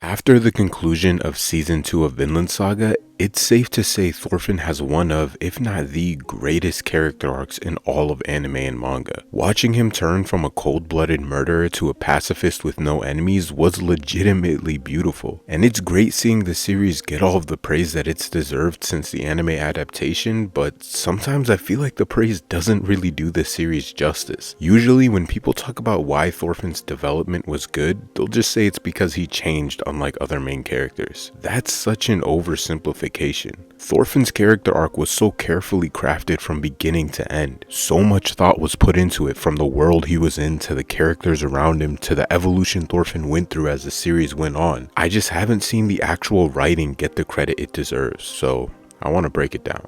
After the conclusion of Season 2 of Vinland Saga, it's safe to say Thorfinn has one of, if not the greatest character arcs in all of anime and manga. Watching him turn from a cold-blooded murderer to a pacifist with no enemies was legitimately beautiful, and it's great seeing the series get all of the praise that it's deserved since the anime adaptation, but sometimes I feel like the praise doesn't really do the series justice. Usually when people talk about why Thorfinn's development was good, they'll just say it's because he changed unlike other main characters. That's such an oversimplification. Thorfinn's character arc was so carefully crafted from beginning to end. So much thought was put into it, from the world he was in to the characters around him to the evolution Thorfinn went through as the series went on. I just haven't seen the actual writing get the credit it deserves, so I want to break it down.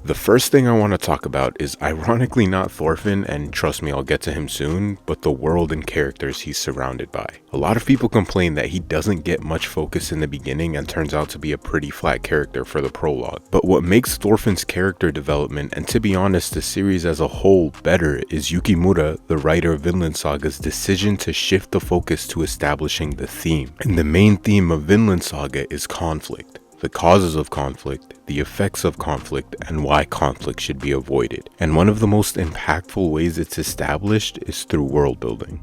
The first thing I want to talk about is ironically not Thorfinn, and trust me, I'll get to him soon, but the world and characters he's surrounded by. A lot of people complain that he doesn't get much focus in the beginning and turns out to be a pretty flat character for the prologue. But what makes Thorfinn's character development, and to be honest the series as a whole, better is Yukimura, the writer of Vinland Saga's decision to shift the focus to establishing the theme. And the main theme of Vinland Saga is conflict. The causes of conflict, the effects of conflict, and why conflict should be avoided. And one of the most impactful ways it's established is through world building.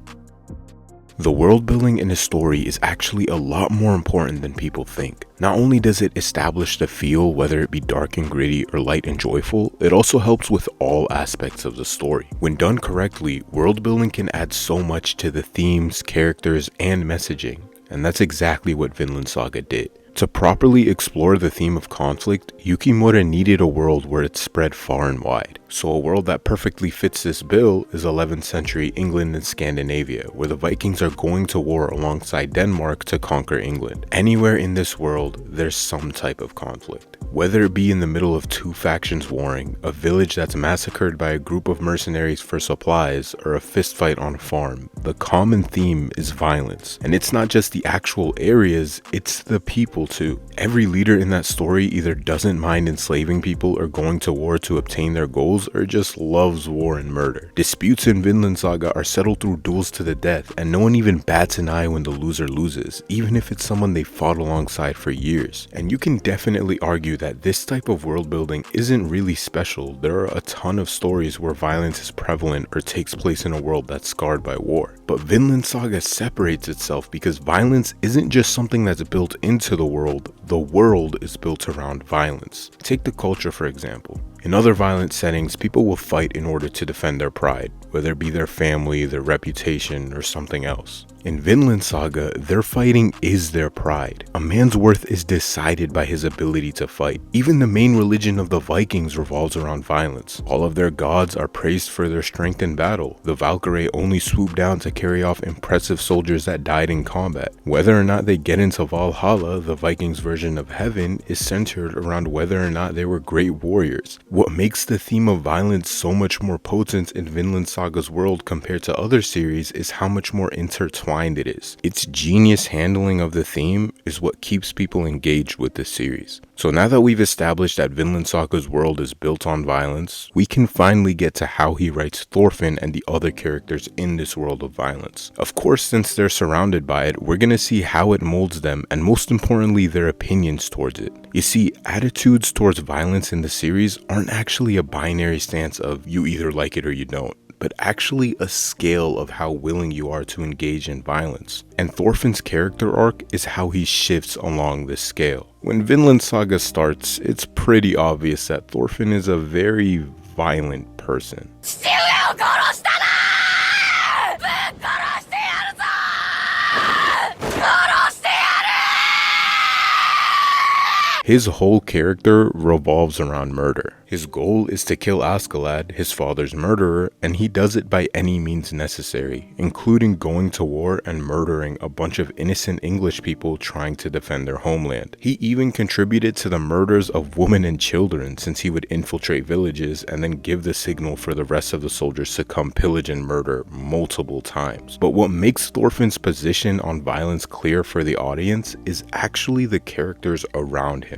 The world building in a story is actually a lot more important than people think. Not only does it establish the feel, whether it be dark and gritty or light and joyful, it also helps with all aspects of the story. When done correctly, world building can add so much to the themes, characters, and messaging. And that's exactly what Vinland Saga did. To properly explore the theme of conflict, Yukimura needed a world where it's spread far and wide. So a world that perfectly fits this bill is 11th century England and Scandinavia, where the Vikings are going to war alongside Denmark to conquer England. Anywhere in this world, there's some type of conflict. Whether it be in the middle of two factions warring, a village that's massacred by a group of mercenaries for supplies, or a fistfight on a farm, the common theme is violence. And it's not just the actual areas, it's the people too. Every leader in that story either doesn't mind enslaving people or going to war to obtain their goals, or just loves war and murder. Disputes in Vinland Saga are settled through duels to the death, and no one even bats an eye when the loser loses, even if it's someone they fought alongside for years. And you can definitely argue that this type of world building isn't really special. There are a ton of stories where violence is prevalent or takes place in a world that's scarred by war. But Vinland Saga separates itself because violence isn't just something that's built into the world is built around violence. Take the culture for example. In other violent settings, people will fight in order to defend their pride, whether it be their family, their reputation, or something else. In Vinland Saga, their fighting is their pride. A man's worth is decided by his ability to fight. Even the main religion of the Vikings revolves around violence. All of their gods are praised for their strength in battle. The Valkyrie only swoop down to carry off impressive soldiers that died in combat. Whether or not they get into Valhalla, the Vikings' version of heaven, is centered around whether or not they were great warriors. What makes the theme of violence so much more potent in Vinland Saga's world compared to other series is how much more intertwined it is. Its genius handling of the theme is what keeps people engaged with this series. So now that we've established that Vinland Saga's world is built on violence, we can finally get to how he writes Thorfinn and the other characters in this world of violence. Of course, since they're surrounded by it, we're gonna see how it molds them, and most importantly, their opinions towards it. You see, attitudes towards violence in the series aren't actually a binary stance of you either like it or you don't, but actually a scale of how willing you are to engage in violence. And Thorfinn's character arc is how he shifts along this scale. When Vinland Saga starts, it's pretty obvious that Thorfinn is a very violent person. His whole character revolves around murder. His goal is to kill Askeladd, his father's murderer, and he does it by any means necessary, including going to war and murdering a bunch of innocent English people trying to defend their homeland. He even contributed to the murders of women and children, since he would infiltrate villages and then give the signal for the rest of the soldiers to come pillage and murder multiple times. But what makes Thorfinn's position on violence clear for the audience is actually the characters around him.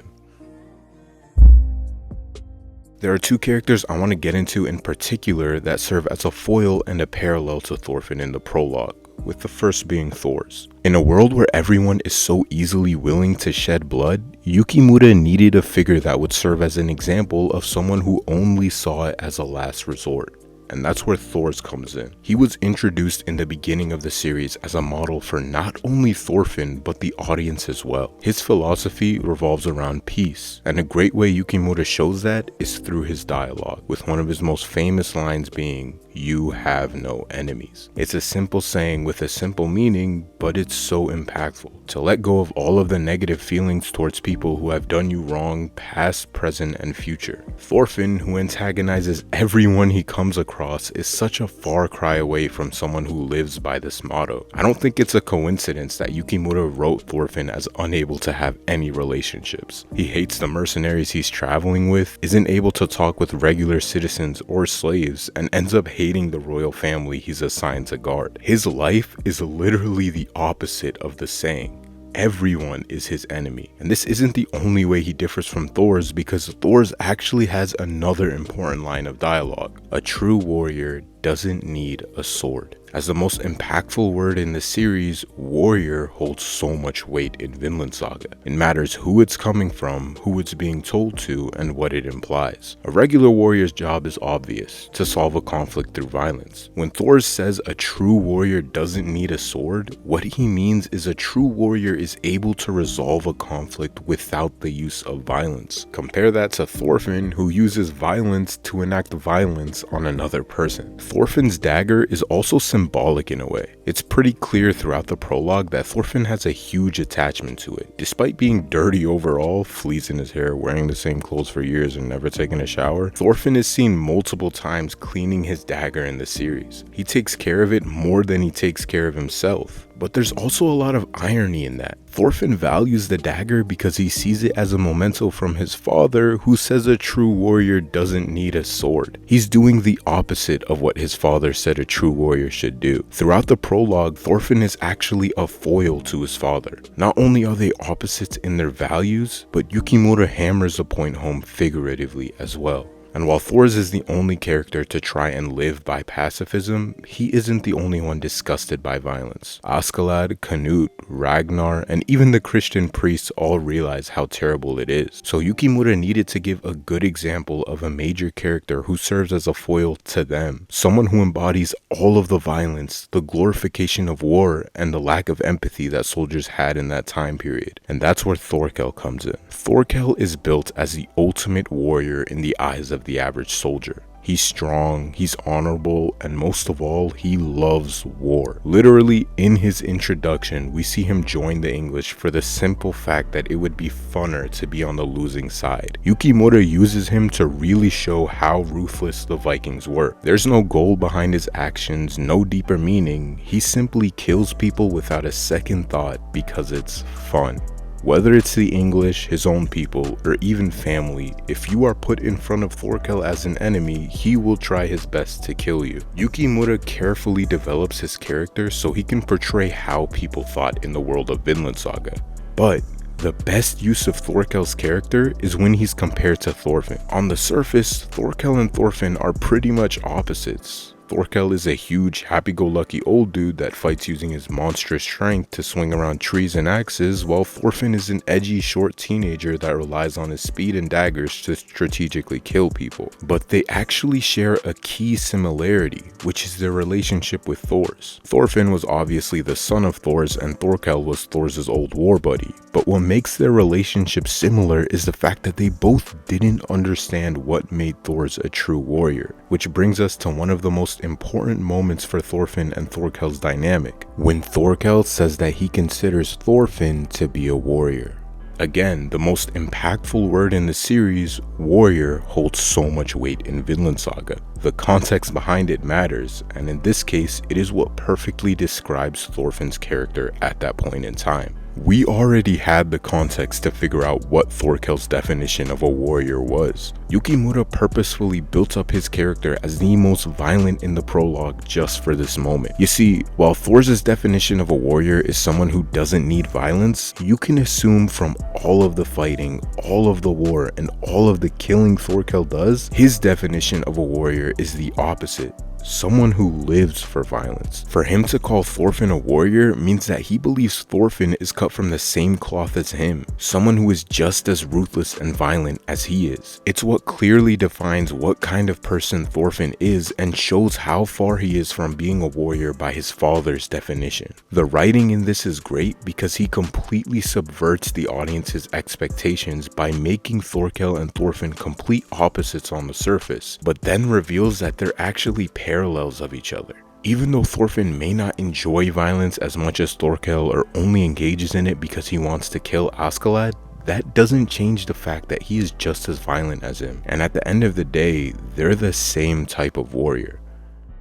There are two characters I want to get into in particular that serve as a foil and a parallel to Thorfinn in the prologue. with the first being Thors. In a world where everyone is so easily willing to shed blood, Yukimura needed a figure that would serve as an example of someone who only saw it as a last resort. And that's where Thors comes in. He was introduced in the beginning of the series as a model for not only Thorfinn, but the audience as well. His philosophy revolves around peace, and a great way Yukimura shows that is through his dialogue, with one of his most famous lines being, "You have no enemies." It's a simple saying with a simple meaning, but it's so impactful. To let go of all of the negative feelings towards people who have done you wrong, past, present, and future. Thorfinn, who antagonizes everyone he comes across, is such a far cry away from someone who lives by this motto. I don't think it's a coincidence that Yukimura wrote Thorfinn as unable to have any relationships. He hates the mercenaries he's traveling with, isn't able to talk with regular citizens or slaves, and ends up hating the royal family he's assigned to guard. His life is literally the opposite of the saying. Everyone is his enemy. And this isn't the only way he differs from Thors, because Thors actually has another important line of dialogue. A true warrior doesn't need a sword. As the most impactful word in the series, warrior holds so much weight in VinlandSaga. It matters who it's coming from, who it's being told to, and what it implies. A regular warrior's job is obvious, to solve a conflict through violence. When Thors says a true warrior doesn't need a sword, what he means is a true warrior is able to resolve a conflict without the use of violence. Compare that to Thorfinn, who uses violence to enact violence on another person. Thorfinn's dagger is also symbolic in a way. It's pretty clear throughout the prologue that Thorfinn has a huge attachment to it. Despite being dirty overall, fleas in his hair, wearing the same clothes for years and never taking a shower, Thorfinn is seen multiple times cleaning his dagger in the series. He takes care of it more than he takes care of himself. But there's also a lot of irony in that. Thorfinn values the dagger because he sees it as a memento from his father, who says a true warrior doesn't need a sword. He's doing the opposite of what his father said a true warrior should do. Throughout the prologue, Thorfinn is actually a foil to his father. Not only are they opposites in their values, but Yukimura hammers the point home figuratively as well. And while Thors is the only character to try and live by pacifism, he isn't the only one disgusted by violence. Askeladd, Canute, Ragnar, and even the Christian priests all realize how terrible it is. So Yukimura needed to give a good example of a major character who serves as a foil to them. Someone who embodies all of the violence, the glorification of war, and the lack of empathy that soldiers had in that time period. And that's where Thorkell comes in. Thorkell is built as the ultimate warrior in the eyes of the average soldier. He's strong, he's honorable, and most of all, he loves war. Literally, in his introduction, we see him join the English for the simple fact that it would be funner to be on the losing side. Yukimura uses him to really show how ruthless the Vikings were. There's no goal behind his actions, no deeper meaning. He simply kills people without a second thought because it's fun. Whether it's the English, his own people, or even family, if you are put in front of Thorkell as an enemy, he will try his best to kill you. Yukimura carefully develops his character so he can portray how people thought in the world of VinlandSaga. But the best use of Thorkell's character is when he's compared to Thorfinn. On the surface, Thorkell and Thorfinn are pretty much opposites. Thorkell is a huge, happy-go-lucky old dude that fights using his monstrous strength to swing around trees and axes, while Thorfinn is an edgy, short teenager that relies on his speed and daggers to strategically kill people. But they actually share a key similarity, which is their relationship with Thors. Thorfinn was obviously the son of Thors, and Thorkell was Thors' old war buddy. But what makes their relationship similar is the fact that they both didn't understand what made Thors a true warrior, which brings us to one of the most important moments for Thorfinn and Thorkell's dynamic, when Thorkell says that he considers Thorfinn to be a warrior. Again, the most impactful word in the series, warrior, holds so much weight in VinlandSaga. The context behind it matters, and in this case, it is what perfectly describes Thorfinn's character at that point in time. We already had the context to figure out what Thorkell's definition of a warrior was. Yukimura purposefully built up his character as the most violent in the prologue just for this moment. You see, while Thors' definition of a warrior is someone who doesn't need violence, you can assume from all of the fighting, all of the war, and all of the killing Thorkell does, his definition of a warrior is the opposite. someone who lives for violence. For him to call Thorfinn a warrior means that he believes Thorfinn is cut from the same cloth as him, someone who is just as ruthless and violent as he is. It's what clearly defines what kind of person Thorfinn is and shows how far he is from being a warrior by his father's definition. The writing in this is great because he completely subverts the audience's expectations by making Thorkell and Thorfinn complete opposites on the surface, but then reveals that they're actually parallels of each other. Even though Thorfinn may not enjoy violence as much as Thorkell or only engages in it because he wants to kill Askeladd, that doesn't change the fact that he is just as violent as him, and at the end of the day, they're the same type of warrior.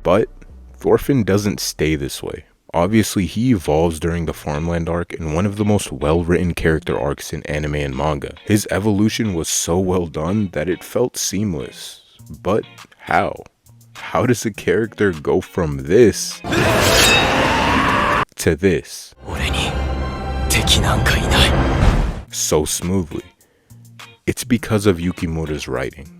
But Thorfinn doesn't stay this way. Obviously, he evolves during the Farmland arc in one of the most well-written character arcs in anime and manga. His evolution was so well done that it felt seamless. But how? How does a character go from this to this so smoothly? It's because of Yukimura's writing.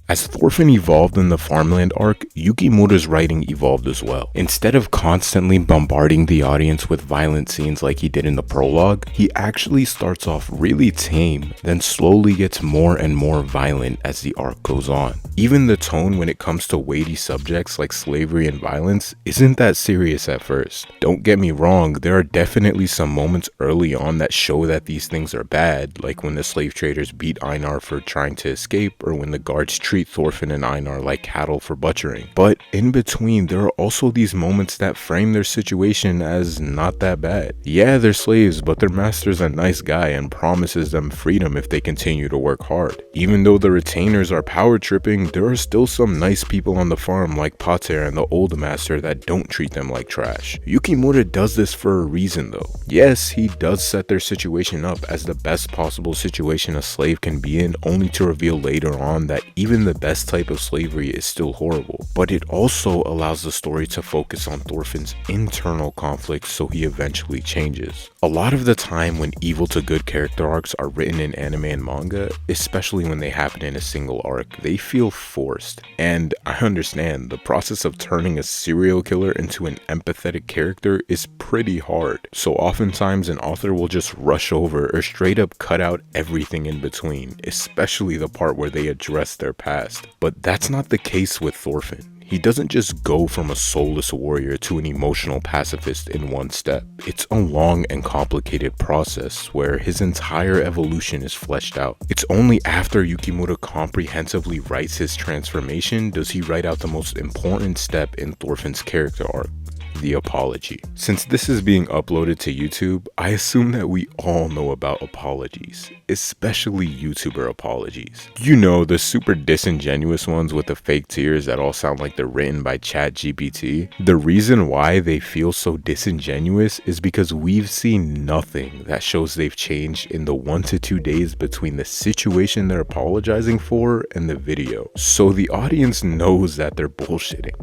As Thorfinn evolved in the Farmland arc, Yukimura's writing evolved as well. Instead of constantly bombarding the audience with violent scenes like he did in the prologue, he actually starts off really tame, then slowly gets more and more violent as the arc goes on. Even the tone when it comes to weighty subjects like slavery and violence isn't that serious at first. Don't get me wrong, there are definitely some moments early on that show that these things are bad, like when the slave traders beat Einar for trying to escape, or when the guards treat Thorfinn and Einar like cattle for butchering. But in between, there are also these moments that frame their situation as not that bad. Yeah, they're slaves, but their master's a nice guy and promises them freedom if they continue to work hard. Even though the retainers are power tripping, there are still some nice people on the farm like Pater and the old master that don't treat them like trash. Yukimura does this for a reason though. Yes, he does set their situation up as the best possible situation a slave can be in, only to reveal later on that even the best type of slavery is still horrible. But it also allows the story to focus on Thorfinn's internal conflicts so he eventually changes. A lot of the time when evil to good character arcs are written in anime and manga, especially when they happen in a single arc, they feel forced. And I understand, the process of turning a serial killer into an empathetic character is pretty hard. So oftentimes an author will just rush over or straight up cut out everything in between, especially the part where they address their past. But that's not the case with Thorfinn. He doesn't just go from a soulless warrior to an emotional pacifist in one step. It's a long and complicated process where his entire evolution is fleshed out. It's only after Yukimura comprehensively writes his transformation does he write out the most important step in Thorfinn's character arc: the apology. Since this is being uploaded to YouTube, I assume that we all know about apologies, especially YouTuber apologies. You know, the super disingenuous ones with the fake tears that all sound like they're written by ChatGPT. The reason why they feel so disingenuous is because we've seen nothing that shows they've changed in the 1 to 2 days between the situation they're apologizing for and the video. So the audience knows that they're bullshitting.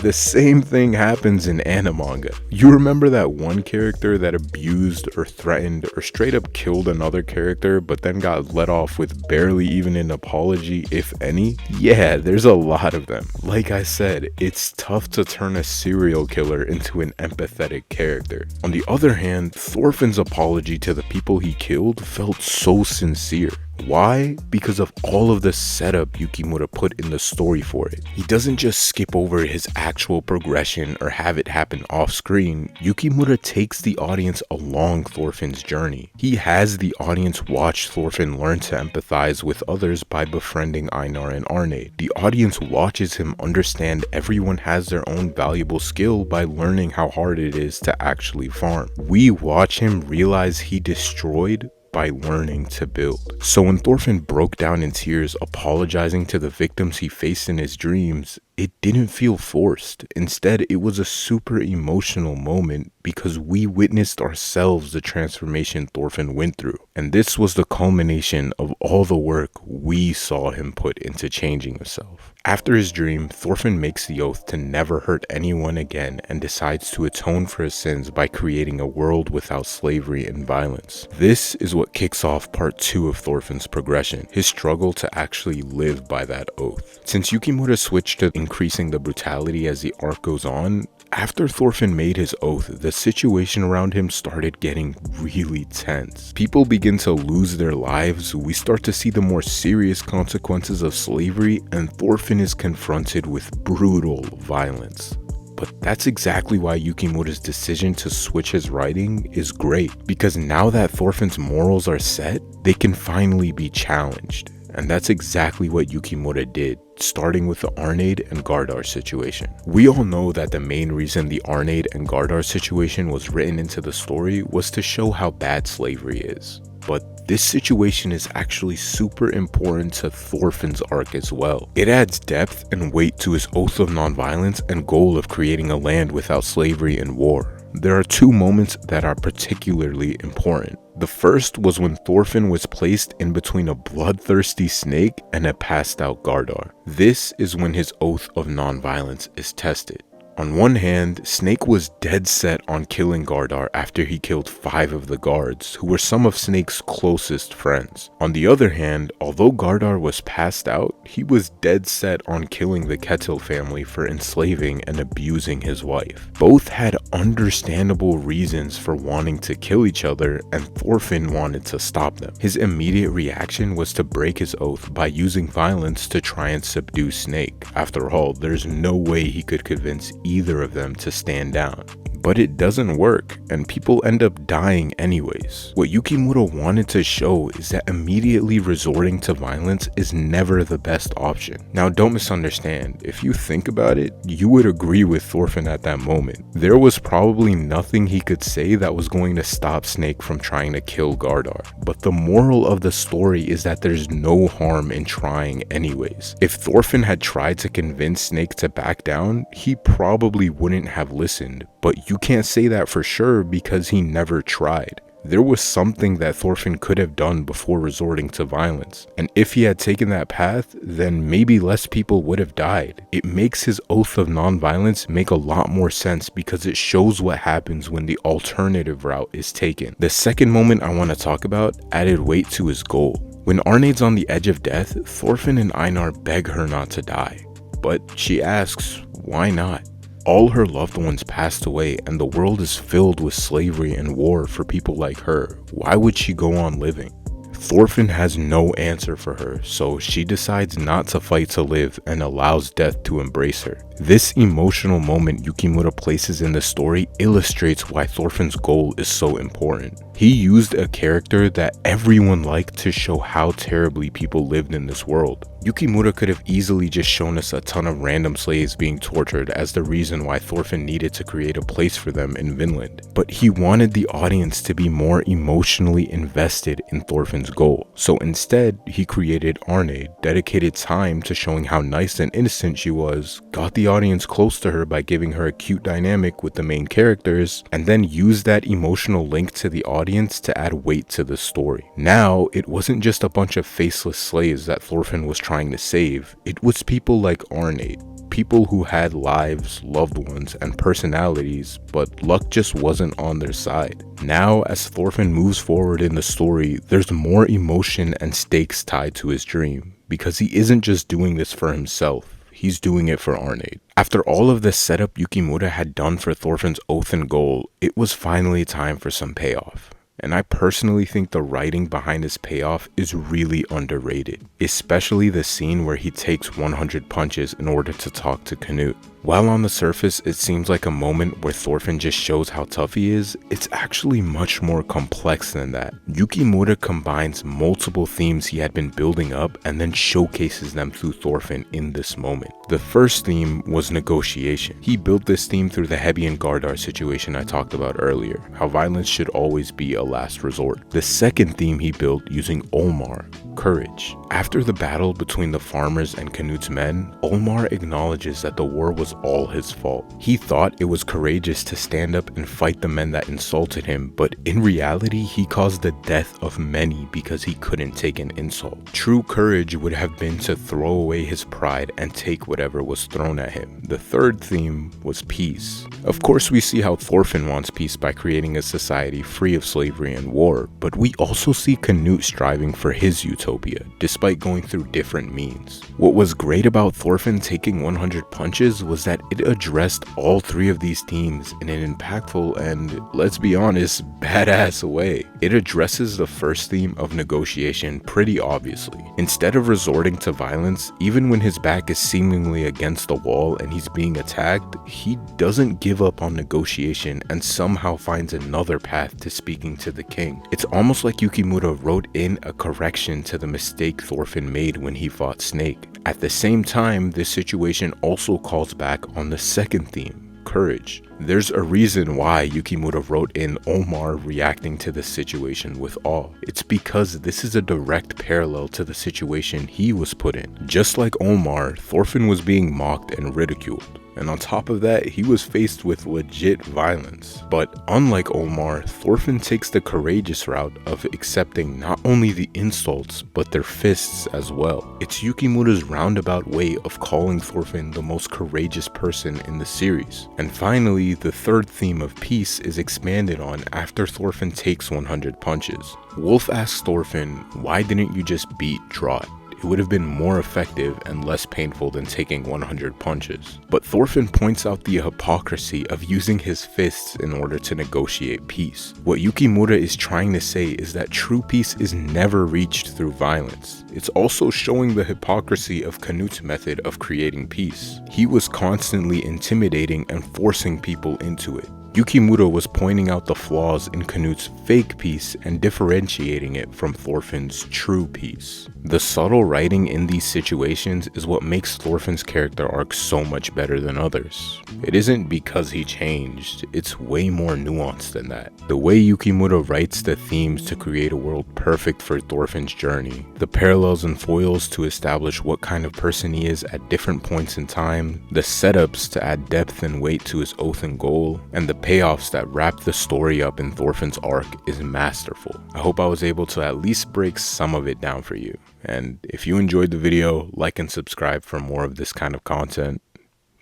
The same thing happens in manga. You remember that one character that abused or threatened or straight up killed another character but then got let off with barely even an apology, if any? Yeah, there's a lot of them. Like I said, it's tough to turn a serial killer into an empathetic character. On the other hand, Thorfinn's apology to the people he killed felt so sincere. Why? Because of all of the setup Yukimura put in the story for it. He doesn't just skip over his actual progression or have it happen off screen. Yukimura takes the audience along Thorfinn's journey. He has the audience watch Thorfinn learn to empathize with others by befriending Einar and Arne. The audience watches him understand everyone has their own valuable skill by learning how hard it is to actually farm. We watch him realize he destroyed by learning to build. So when Thorfinn broke down in tears apologizing to the victims he faced in his dreams, it didn't feel forced. Instead, it was a super emotional moment because we witnessed ourselves the transformation Thorfinn went through. And this was the culmination of all the work we saw him put into changing himself. After his dream, Thorfinn makes the oath to never hurt anyone again and decides to atone for his sins by creating a world without slavery and violence. This is what kicks off part 2 of Thorfinn's progression, his struggle to actually live by that oath. Since Yukimura switched to increasing the brutality as the arc goes on, after Thorfinn made his oath, the situation around him started getting really tense. People begin to lose their lives, we start to see the more serious consequences of slavery, and Thorfinn is confronted with brutal violence. But that's exactly why Yukimura's decision to switch his writing is great, because now that Thorfinn's morals are set, they can finally be challenged. And that's exactly what Yukimura did, starting with the Arnheid and Gardar situation. We all know that the main reason the Arnheid and Gardar situation was written into the story was to show how bad slavery is. But this situation is actually super important to Thorfinn's arc as well. It adds depth and weight to his oath of nonviolence and goal of creating a land without slavery and war. There are 2 moments that are particularly important. The first was when Thorfinn was placed in between a bloodthirsty snake and a passed out Gardar. This is when his oath of nonviolence is tested. On one hand, Snake was dead set on killing Gardar after he killed 5 of the guards, who were some of Snake's closest friends. On the other hand, although Gardar was passed out, he was dead set on killing the Ketil family for enslaving and abusing his wife. Both had understandable reasons for wanting to kill each other, and Thorfinn wanted to stop them. His immediate reaction was to break his oath by using violence to try and subdue Snake. After all, there's no way he could convince either of them to stand down. But it doesn't work, and people end up dying anyways. What Yukimura wanted to show is that immediately resorting to violence is never the best option. Now, don't misunderstand, if you think about it, you would agree with Thorfinn at that moment. There was probably nothing he could say that was going to stop Snake from trying to kill Gardar. But the moral of the story is that there's no harm in trying anyways. If Thorfinn had tried to convince Snake to back down, he probably wouldn't have listened. But you can't say that for sure because he never tried. There was something that Thorfinn could have done before resorting to violence. And if he had taken that path, then maybe less people would have died. It makes his oath of nonviolence make a lot more sense because it shows what happens when the alternative route is taken. The second moment I want to talk about added weight to his goal. When Arneid's on the edge of death, Thorfinn and Einar beg her not to die. But she asks, why not? All her loved ones passed away and the world is filled with slavery and war for people like her. Why would she go on living? Thorfinn has no answer for her, so she decides not to fight to live and allows death to embrace her. This emotional moment Yukimura places in the story illustrates why Thorfinn's goal is so important. He used a character that everyone liked to show how terribly people lived in this world. Yukimura could have easily just shown us a ton of random slaves being tortured as the reason why Thorfinn needed to create a place for them in Vinland. But he wanted the audience to be more emotionally invested in Thorfinn's goal. So instead, he created Arneid, dedicated time to showing how nice and innocent she was, got the audience close to her by giving her a cute dynamic with the main characters, and then used that emotional link to the audience to add weight to the story. Now, it wasn't just a bunch of faceless slaves that Thorfinn was trying to save, it was people like Arneid. People who had lives, loved ones, and personalities, but luck just wasn't on their side. Now, as Thorfinn moves forward in the story, there's more emotion and stakes tied to his dream, because he isn't just doing this for himself, he's doing it for Arneid. After all of the setup Yukimura had done for Thorfinn's oath and goal, it was finally time for some payoff. And I personally think the writing behind his payoff is really underrated, especially the scene where he takes 100 punches in order to talk to Canute. While on the surface it seems like a moment where Thorfinn just shows how tough he is, it's actually much more complex than that. Yukimura combines multiple themes he had been building up and then showcases them through Thorfinn in this moment. The first theme was negotiation. He built this theme through the Hebi and Gardar situation I talked about earlier, how violence should always be a last resort. The second theme he built using Olmar, courage. After the battle between the farmers and Canute's men, Olmar acknowledges that the war was all his fault. He thought it was courageous to stand up and fight the men that insulted him, but in reality he caused the death of many because he couldn't take an insult. True courage would have been to throw away his pride and take whatever was thrown at him. The third theme was peace. Of course we see how Thorfinn wants peace by creating a society free of slavery and war, but we also see Canute striving for his utopia, despite going through different means. What was great about Thorfinn taking 100 punches was that it addressed all three of these themes in an impactful and, let's be honest, badass way. It addresses the first theme of negotiation pretty obviously. Instead of resorting to violence, even when his back is seemingly against the wall and he's being attacked, he doesn't give up on negotiation and somehow finds another path to speaking to the king. It's almost like Yukimura wrote in a correction to the mistake Thorfinn made when he fought Snake. At the same time, this situation also calls back on the second theme, courage. There's a reason why Yukimura wrote in Olmar reacting to the situation with awe. It's because this is a direct parallel to the situation he was put in. Just like Olmar, Thorfinn was being mocked and ridiculed. And on top of that, he was faced with legit violence. But unlike Olmar, Thorfinn takes the courageous route of accepting not only the insults, but their fists as well. It's Yukimura's roundabout way of calling Thorfinn the most courageous person in the series. And finally, the third theme of peace is expanded on after Thorfinn takes 100 punches. Wolf asks Thorfinn, why didn't you just beat Draught? It would have been more effective and less painful than taking 100 punches. But Thorfinn points out the hypocrisy of using his fists in order to negotiate peace. What Yukimura is trying to say is that true peace is never reached through violence. It's also showing the hypocrisy of Canute's method of creating peace. He was constantly intimidating and forcing people into it. Yukimura was pointing out the flaws in Canute's fake peace and differentiating it from Thorfinn's true peace. The subtle writing in these situations is what makes Thorfinn's character arc so much better than others. It isn't because he changed, it's way more nuanced than that. The way Yukimura writes the themes to create a world perfect for Thorfinn's journey, the parallels and foils to establish what kind of person he is at different points in time, the setups to add depth and weight to his oath and goal, and the payoffs that wrap the story up in Thorfinn's arc is masterful. I hope I was able to at least break some of it down for you. And if you enjoyed the video, like and subscribe for more of this kind of content.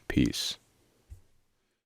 Peace.